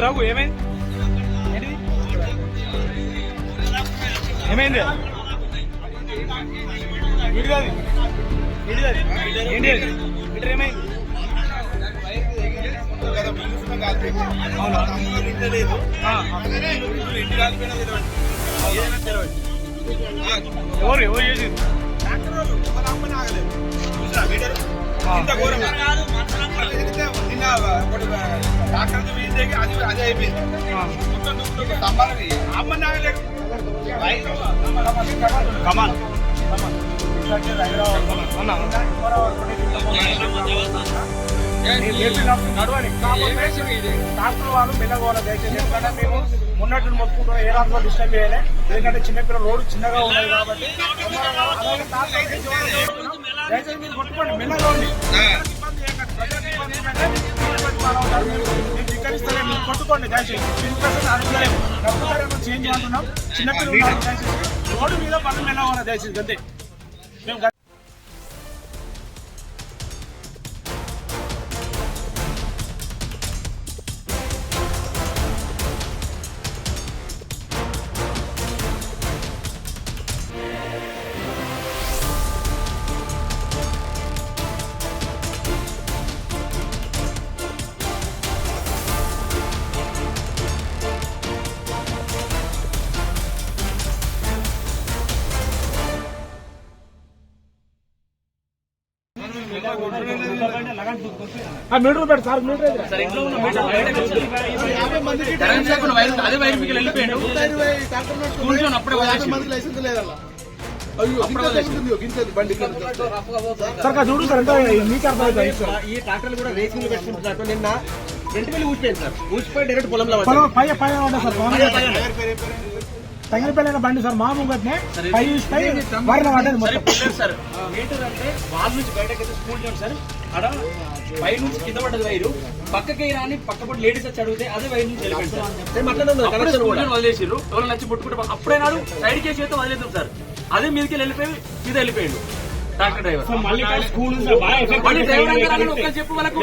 రాఘు ఏమైంది ఏమైంది ఏమైంది ఎవరు ఎవరు చేసింది అదే అయిపోయింది అమ్మని ఆగలేదు కమాన్ డాక్టర్ వాళ్ళు మెల్లగోవాలి దయచేసి. ఎందుకంటే మేము మున్నట్టు మొత్తుకుంటున్నాం, ఏ రాత్రిలో డిస్టర్బ్ చేయాలి. ఎందుకంటే చిన్నపిల్లల రోడ్డు చిన్నగా ఉన్నాయి కాబట్టి దయచేసి మీరు కొట్టుకోండి, మెల్లగా ఉంది. ధిక్కరిస్తలే, మీరు కొట్టుకోండి దయచేసి. చేంజ్ అంటున్నాం, చిన్నపిల్లలు రోడ్డు మీద పనులు మెల్లగా ఉన్నాయి దయచేసి అంతే. మేము మీటర్ పెట్టి సార్ మీటర్ అదే వైర్ మీకు వెళ్ళిపోయాడు సార్ చూడు సార్ అంటే మీకు అర్థం ఈ ట్రాక్టర్లు కూడా రేసింగ్ పెట్టుకుంటున్నట్టు నిన్న 2 వేలు ఊసిపోయింది సార్. ఊసిపోయి డైరెక్ట్ పొలంలో పై సార్ తగిలిపోయిన బండి సార్ మా ముంగట్నే పై వారిన పడ్డది సార్. మీటర్ అంటే వాళ్ళ నుంచి బయటకి స్కూల్ చూడండి సార్, అక్కడ బయట నుంచి కింద పడ్డది వైరు, పక్కకి రాని పక్క పడి లేడీస్ వచ్చి అడిగితే అదే వైర్ నుంచి వదిలేసారు. ఎవరు నచ్చి పుట్టుకుంటే అప్పుడైనాడు సైడ్ కేసు అయితే వదిలేద్దాం సార్, అదే మీదకి వెళ్ళిపోయి మీద వెళ్ళిపోయాడు ట్రాక్టర్ డ్రైవర్. చెప్పి వాళ్ళకు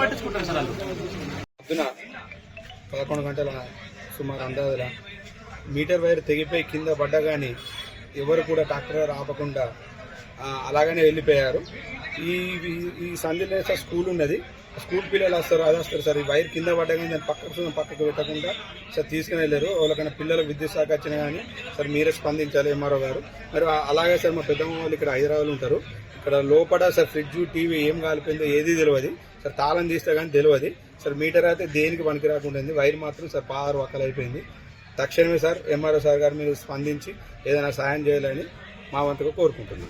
పట్టించుకుంటారు సార్. పొద్దున 11 గంటల సుమారు అందాజుల మీటర్ వైర్ తెగిపోయి కింద పడ్డా కానీ ఎవరు కూడా ట్రాక్టర్ ఆపకుండా అలాగనే వెళ్ళిపోయారు. ఈ సంధిలో సార్ స్కూల్ ఉన్నది, స్కూల్ పిల్లలు వస్తారు, అది వస్తారు సార్. ఈ వైర్ కింద పడ్డా కానీ దాన్ని పక్కకు పెట్టకుండా సార్ తీసుకుని వెళ్ళారు. ఎవరికైనా పిల్లలు విద్యుత్ శాఖ వచ్చినా కానీ సార్ మీరే స్పందించాలి ఎంఆర్ఓ గారు. మరి అలాగే సార్ మా పెద్దమ్మ వాళ్ళు ఇక్కడ హైదరాబాద్లో ఉంటారు. ఇక్కడ లోపల సార్ ఫ్రిడ్జ్ టీవీ ఏం కాలిపోయిందో ఏది తెలియదు సార్, తాళం తీస్తే కానీ తెలియదు సార్. మీటర్ అయితే దేనికి పనికి రాకుండా వైర్ మాత్రం సార్ పారు వక్కలైపోయింది. తక్షణమే సార్ ఎంఆర్ఓ సార్ గారు మీరు స్పందించి ఏదైనా సాయం చేయాలని మా వంతుగా కోరుకుంటున్నాం.